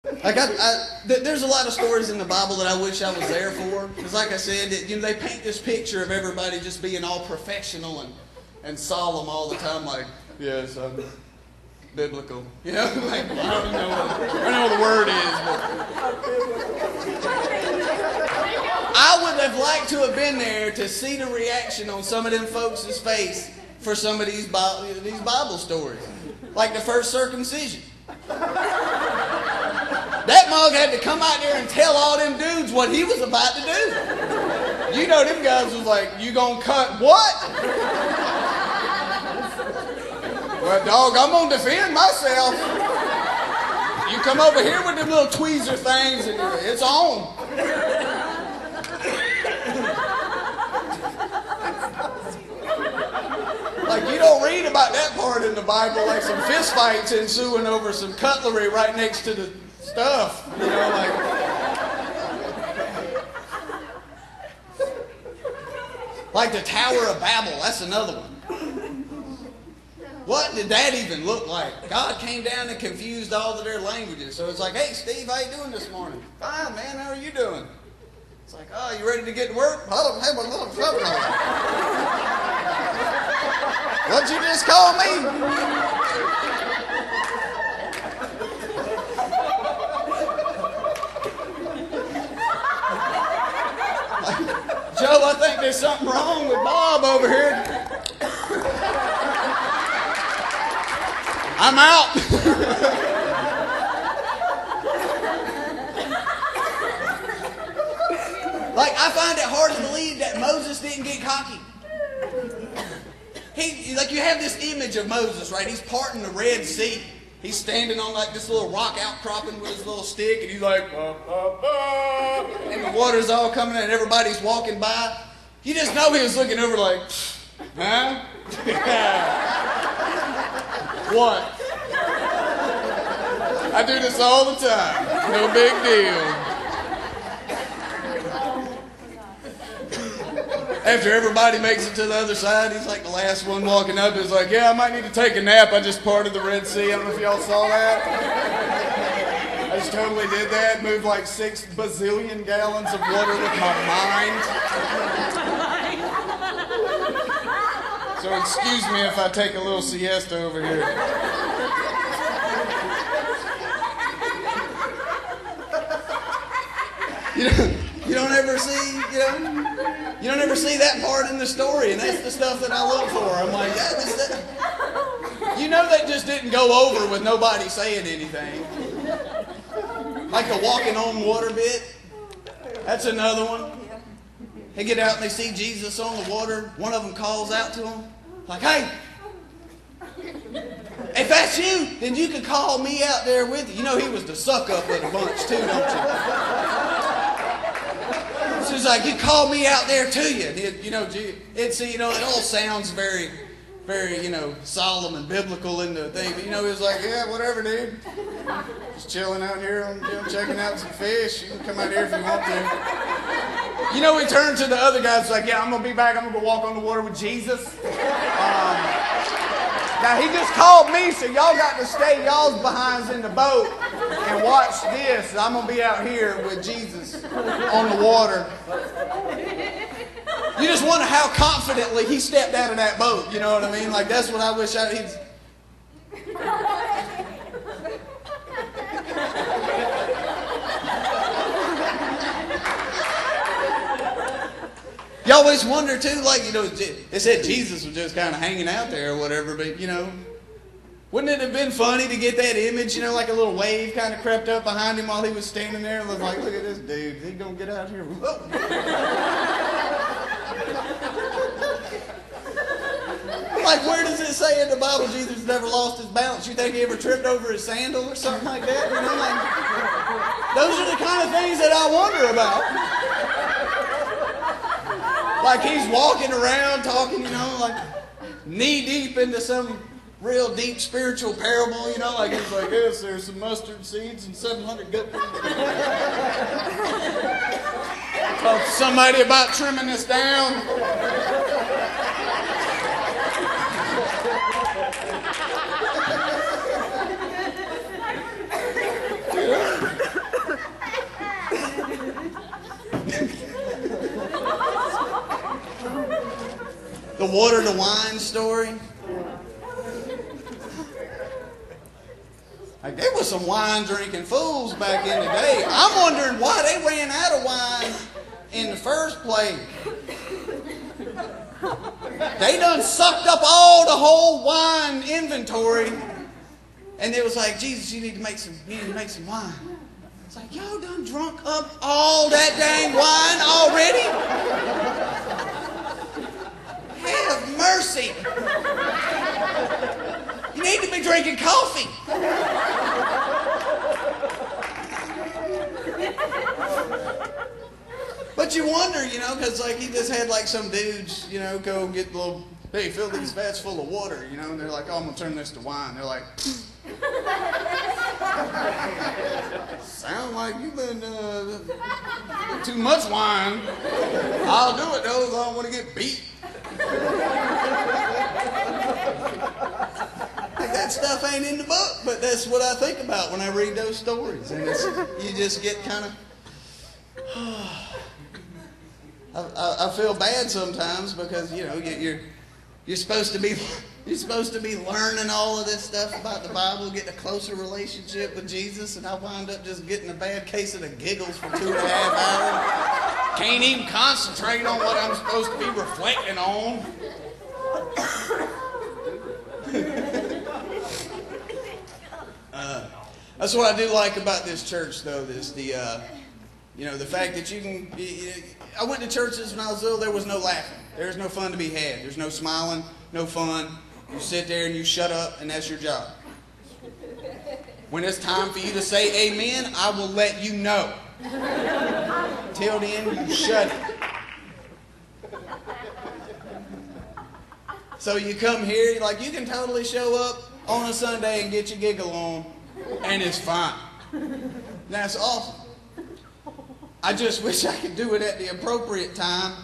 There's a lot of stories in the Bible that I wish I was there for. Because like I said, they paint this picture of everybody just being all professional and solemn all the time. Like, yes, I'm biblical. You know, like, I don't know what the word is, but I would have liked to have been there to see the reaction on some of them folks' face for some of these Bible stories. Like the first circumcision. That mug had to come out there and tell all them dudes what he was about to do. You know, them guys was like, you gonna cut what? Well, dog, I'm gonna defend myself. You come over here with them little tweezer things and it's on. Like, you don't read about that part in the Bible, like some fist fights ensuing over some cutlery right next to the stuff, you know, like the Tower of Babel. That's another one. What did that even look like? God came down and confused all of their languages. So it's like, hey, Steve, how you doing this morning? Fine, man. How are you doing? It's like, oh, you ready to get to work? I don't have a little trouble. What'd you just call me? Joe, I think there's something wrong with Bob over here. I'm out. Like, I find it hard to believe that Moses didn't get cocky. Like, you have this image of Moses, right? He's parting the Red Sea. He's standing on like this little rock outcropping with his little stick, and he's like, and the water's all coming in, and everybody's walking by. You just know he was looking over like, huh? What? I do this all the time. No big deal. After everybody makes it to the other side, he's like the last one walking up. He's like, yeah, I might need to take a nap. I just parted the Red Sea. I don't know if y'all saw that. I just totally did that. Moved like 6 bazillion gallons of water with my mind. So excuse me if I take a little siesta over here. You don't ever see, you don't ever see that part in the story, and that's the stuff that I look for. I'm like, you know, that just didn't go over with nobody saying anything. Like the walking on water bit. That's another one. They get out and they see Jesus on the water. One of them calls out to him, like, hey, if that's you, then you can call me out there with you. You know, he was the suck up of the bunch too, don't you? So it's like, you call me out there to you. It all sounds very, very, solemn and biblical in the thing. But, he was like, yeah, whatever, dude. Just chilling out here, checking out some fish. You can come out here if you want to. He turned to the other guys, like, yeah, I'm going to be back. I'm going to go walk on the water with Jesus. Now, he just called me, so y'all got to stay y'all's behinds in the boat and watch this. I'm going to be out here with Jesus on the water. You just wonder how confidently he stepped out of that boat. You know what I mean? Like, that's what I wish he'd... You always wonder too, like, they said Jesus was just kind of hanging out there or whatever, but, wouldn't it have been funny to get that image, like a little wave kind of crept up behind him while he was standing there and was like, look at this dude, he's going to get out here. Like, where does it say in the Bible Jesus never lost his balance? You think he ever tripped over his sandal or something like that? Those are the kind of things that I wonder about. Like, he's walking around talking, like knee deep into some real deep spiritual parable, like he's like, yes, there's some mustard seeds and 700 good people. Talk to somebody about trimming this down. The water to wine story. Like, there was some wine drinking fools back in the day. I'm wondering why they ran out of wine in the first place. They done sucked up all the whole wine inventory, and it was like, Jesus, you need to make some wine. It's like, y'all done drunk up all that dang wine already? Have mercy. You need to be drinking coffee. But you wonder, because like he just had like some dudes, go get a little, hey, fill these vats full of water, and they're like, oh, I'm going to turn this to wine. They're like, sound like you've been too much wine. I'll do it though, I don't want to get beat. Like, that stuff ain't in the book, but that's what I think about when I read those stories. And you just get kind of... I feel bad sometimes because you're supposed to be learning all of this stuff about the Bible, getting a closer relationship with Jesus, and I wind up just getting a bad case of the giggles for 2.5 hours. Can't even concentrate on what I'm supposed to be reflecting on. That's what I do like about this church, though. The fact that you can. I went to churches when I was little. There was no laughing. There's no fun to be had. There's no smiling, no fun. You sit there and you shut up, and that's your job. When it's time for you to say amen, I will let you know. Till then, you shut it. So you come here, you can totally show up on a Sunday and get your giggle on, and it's fine. That's awesome. I just wish I could do it at the appropriate time.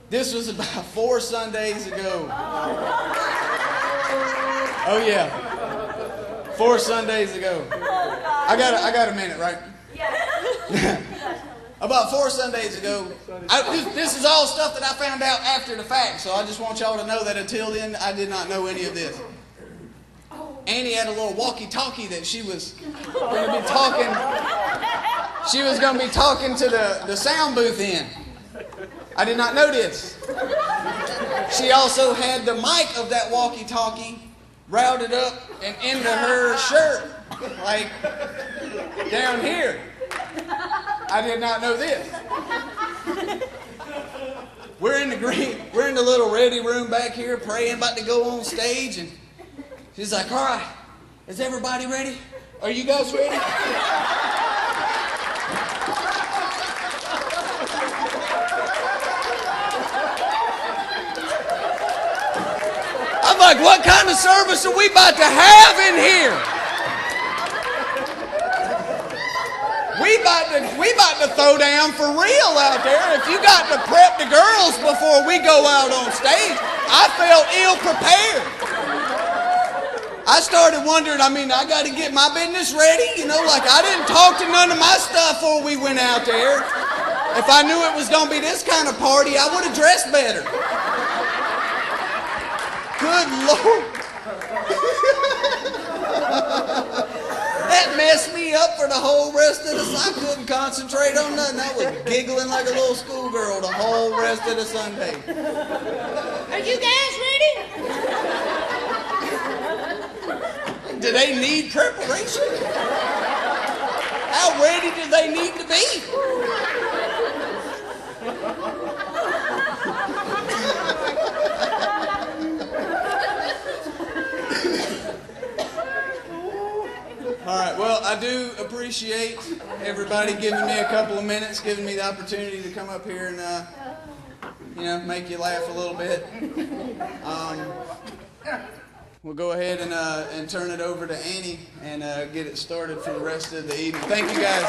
This was about 4 Sundays ago. Oh yeah, 4 Sundays ago. I got a minute, right? Yeah. About 4 Sundays ago. This is all stuff that I found out after the fact, so I just want y'all to know that until then, I did not know any of this. Annie had a little walkie-talkie that she was going to be talking. She was going to be talking to the sound booth in. I did not know this. She also had the mic of that walkie-talkie routed up and into her shirt, like down here. I did not know this. We're in the little ready room back here praying, about to go on stage, and she's like, all right, is everybody ready? Are you guys ready? I'm like, what kind of service are we about to have in here? We about to throw down for real out there. If you got to prep the girls before we go out on stage, I felt ill prepared. I started wondering, I got to get my business ready. I didn't talk to none of my stuff before we went out there. If I knew it was going to be this kind of party, I would have dressed better. Good Lord. That messed me up for the whole rest of the Sunday. I couldn't concentrate on nothing. I was giggling like a little schoolgirl the whole rest of the Sunday. Are you guys ready? Do they need preparation? How ready do they need to be? All right, well, I do appreciate everybody giving me a couple of minutes, giving me the opportunity to come up here and, make you laugh a little bit. We'll go ahead and turn it over to Annie and get it started for the rest of the evening. Thank you, guys.